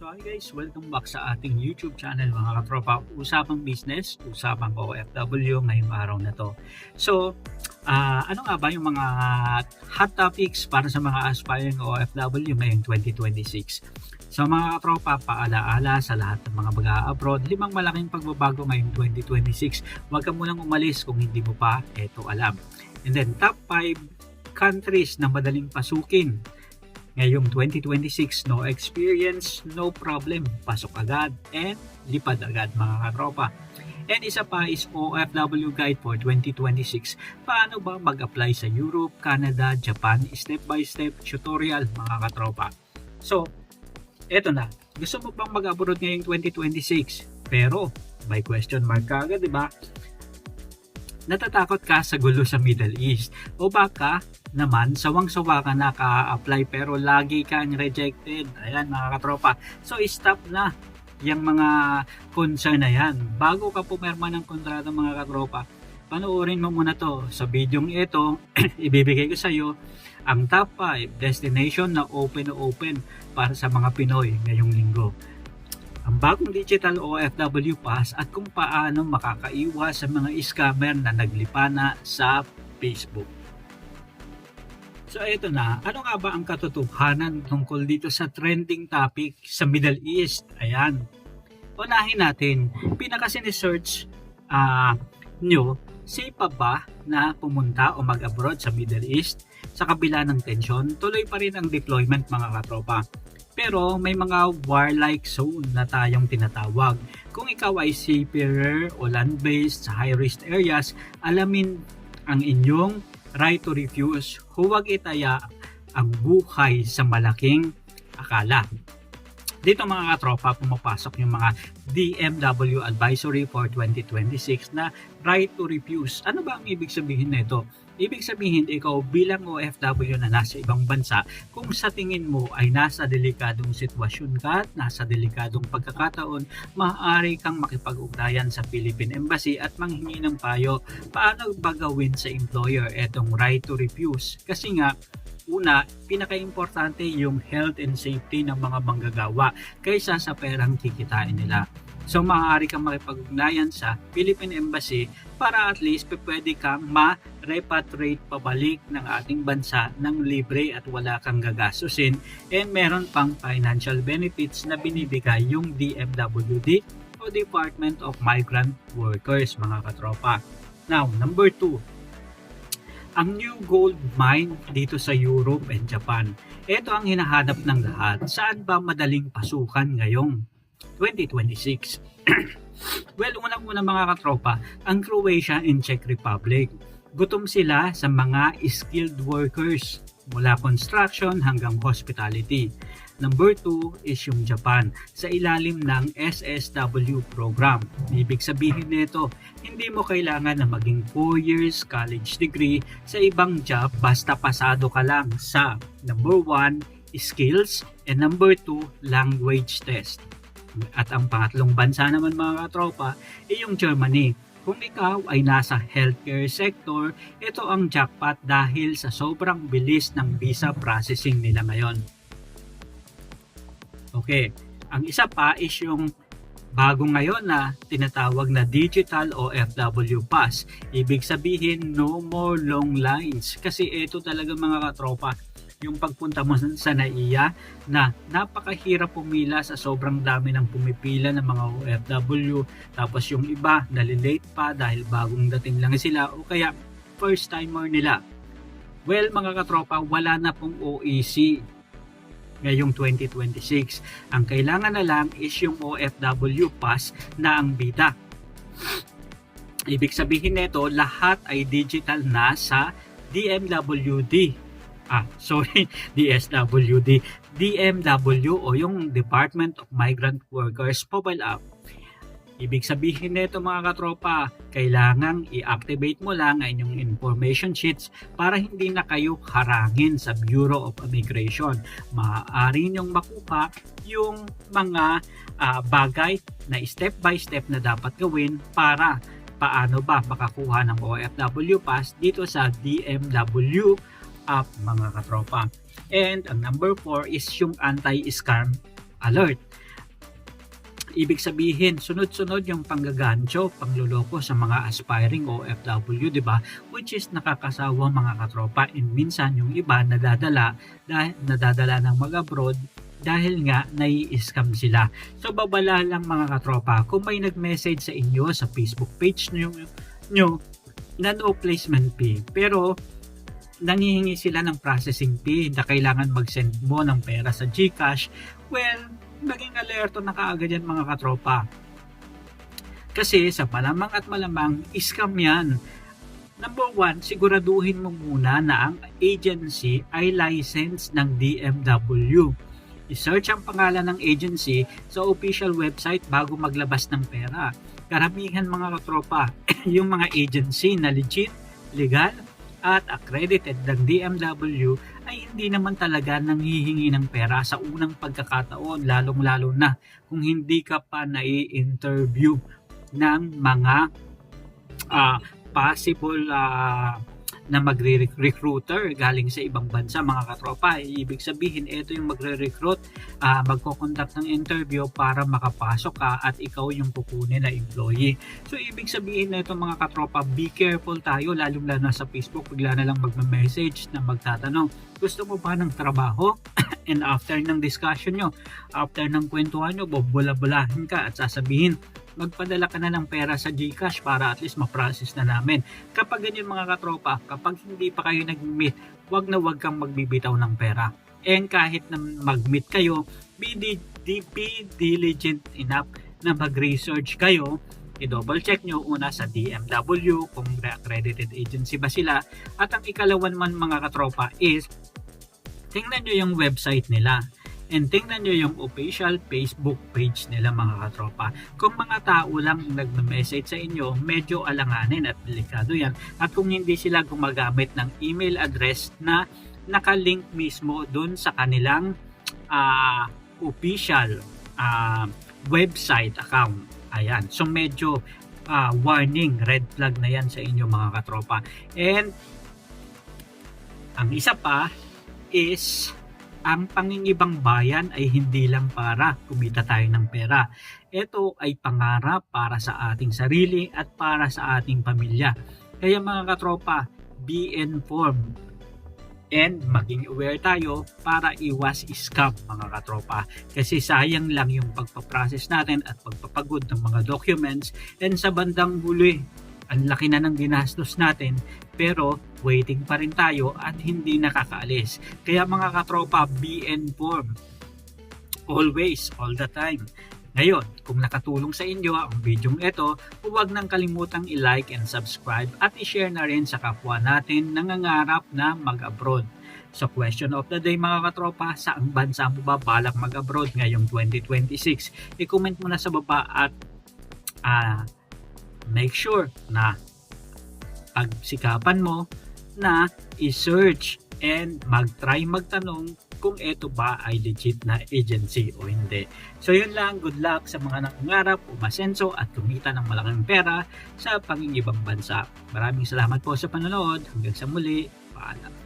So hi guys, welcome back sa ating YouTube channel mga katropa. Usapang business, usapang OFW ngayong araw na to. So, ano nga ba yung mga hot topics para sa mga aspiring OFW ngayong 2026? So mga katropa, paalaala sa lahat ng mga mag-a-abroad, 5 malaking pagbabago ngayong 2026. Huwag ka munang umalis kung hindi mo pa ito alam. And then top 5 countries na madaling pasukin ngayong 2026, no experience, no problem, pasok agad and lipad agad mga katropa. And isa pa is OFW Guide for 2026. Paano ba mag-apply sa Europe, Canada, Japan, step by step tutorial mga katropa. So, eto na. Gusto mo bang mag-abroad ngayong 2026? Pero, may question mark ka agad, di ba? Natatakot ka sa gulo sa Middle East o baka naman sawang-sawa ka na ka-apply pero lagi kang rejected. Ayan mga katropa. So stop na yung mga concern na yan. Bago ka pumirma ng kontrata mga katropa, panoorin mo muna to. Sa videong ito, ibibigay ko sa iyo ang top 5 destination na open para sa mga Pinoy ngayong linggo. Ang bagong digital OFW pass at kung paano makakaiwas sa mga scammer na naglipana sa Facebook. So ito na, ano nga ba ang katotohanan tungkol dito sa trending topic sa Middle East? Ayan. Unahin natin, pinaka-sinesearch nyo, safe pa ba na pumunta o mag-abroad sa Middle East? Sa kabila ng tensyon, tuloy pa rin ang deployment mga katropa. Pero may mga war-like zone na tayong tinatawag. Kung ikaw ay seafarer o land-based sa high-risk areas, alamin ang inyong right to refuse. Huwag itaya ang buhay sa malaking akala. Dito mga katropa, pumapasok yung mga DMW Advisory for 2026 na right to refuse. Ano ba ang ibig sabihin nito? Ibig sabihin, ikaw bilang OFW na nasa ibang bansa, kung sa tingin mo ay nasa delikadong sitwasyon ka at nasa delikadong pagkakataon, maaari kang makipag-ugnayan sa Philippine Embassy at manghingi ng payo paano ba gawin sa employer etong right to refuse. Kasi nga, una, pinaka-importante yung health and safety ng mga manggagawa kaysa sa perang kikitain nila. So maaari kang makipag-ugnayan sa Philippine Embassy para at least pwede kang ma-repatriate pabalik ng ating bansa ng libre at wala kang gagastusin, and meron pang financial benefits na binibigay yung DMWD o Department of Migrant Workers mga katropa. Now, number 2, ang new gold mine dito sa Europe and Japan. Ito ang hinahanap ng lahat. Saan ba madaling pasukan ngayong 2026? Well, unang-una mga katropa, ang Croatia and Czech Republic. Gutom sila sa mga skilled workers mula construction hanggang hospitality. Number 2 is yung Japan sa ilalim ng SSW program. Ibig sabihin nito, hindi mo kailangan na maging 4 years college degree sa ibang job basta pasado ka lang sa number 1, skills, and number 2, language test. At ang pangatlong bansa naman mga katropa ay yung Germany. Kung ikaw ay nasa healthcare sector, ito ang jackpot dahil sa sobrang bilis ng visa processing nila ngayon. Okay, ang isa pa is yung bago ngayon na tinatawag na Digital OFW Pass. Ibig sabihin, no more long lines. Kasi ito talaga mga katropa, yung pagpunta mo sa NAIA na napakahirap pumila sa sobrang dami ng pumipila ng mga OFW, tapos yung iba nalilate pa dahil bagong dating lang sila o kaya first timer nila. Well mga katropa, wala na pong OEC ngayong 2026. Ang kailangan na lang is yung OFW pass na ang bida. Ibig sabihin nito, lahat ay digital na sa DMWD. DSWD, DMW o yung Department of Migrant Workers mobile app. Ibig sabihin nito mga katropa, kailangang i-activate mo lang ang inyong information sheets para hindi na kayo harangin sa Bureau of Immigration. Maaari nyong makuha yung mga bagay na step by step na dapat gawin para paano ba makakuha ng OFW pass dito sa DMW app mga katropa. And ang number 4 is yung anti-scam alert. Ibig sabihin, sunod-sunod yung panggagancho, pangluloko sa mga aspiring OFW, di ba? Which is nakakasawa mga katropa. And minsan yung iba nadadala ng mag-abroad dahil nga nai-scam sila. So babala lang mga katropa, kung may nag-message sa inyo sa Facebook page nyo na no placement fee, pero nangihingi sila ng processing fee na kailangan mag-send mo ng pera sa GCash, well, maging alerto na kaagad yan mga katropa. Kasi sa malamang at malamang, scam yan. Number 1, siguraduhin mo muna na ang agency ay licensed ng DMW. I-search ang pangalan ng agency sa official website bago maglabas ng pera. Karamihan mga katropa, yung mga agency na legit, legal, at accredited ng DMW ay hindi naman talaga nanghihingi ng pera sa unang pagkakataon, lalong-lalo na kung hindi ka pa nai-interview ng mga possible na magre-recruiter galing sa ibang bansa mga katropa. Ibig sabihin, ito yung magre-recruit, magko-conduct ng interview para makapasok ka at ikaw yung kukunin na employee. So ibig sabihin na ito mga katropa, be careful tayo, lalong-lalo na sa Facebook, bigla na lang magme-message na magtatanong, gusto mo ba ng trabaho? And after ng discussion nyo, after ng kwentuhan nyo, bubula-bulahin ka at sasabihin, magpadala ka na ng pera sa GCash para at least ma-process na namin. Kapag ganyan mga katropa, kapag hindi pa kayo nag-meet, wag kang magbibitaw ng pera. And kahit na mag-meet kayo, be diligent enough na mag-research kayo. I-double check nyo una sa DMW kung accredited agency ba sila. At ang ikalawan man mga katropa is, tingnan nyo yung website nila. And tingnan nyo yung official Facebook page nila mga katropa. Kung mga tao lang nagme-message sa inyo, medyo alanganin at delikado yan. At kung hindi sila gumagamit ng email address na nakalink mismo dun sa kanilang official website account. Ayan. So medyo warning, red flag na yan sa inyo mga katropa. And ang isa pa is, ang pangingibang bayan ay hindi lang para kumita tayo ng pera. Ito ay pangarap para sa ating sarili at para sa ating pamilya. Kaya mga katropa, be informed and maging aware tayo para iwas scam mga katropa. Kasi sayang lang yung pagpaprocess natin at pagpapagod ng mga documents, and sa bandang huli, ang laki na ng ginastos natin pero waiting pa rin tayo at hindi nakakaalis. Kaya mga katropa, be informed always, all the time. Ngayon, kung nakatulong sa inyo ang videong ito, huwag nang kalimutang i-like and subscribe at i-share na rin sa kapwa natin nangangarap na mag-abroad. So question of the day mga katropa, saang bansa mo ba balak mag-abroad ngayong 2026? I-comment mo na sa baba at make sure na pagsikapan mo na i-search and mag-try magtanong kung ito ba ay legit na agency o hindi. So yun lang, good luck sa mga nangangarap, umasenso at kumita ng malaking pera sa pangingibang bansa. Maraming salamat po sa panonood. Hanggang sa muli, paalam.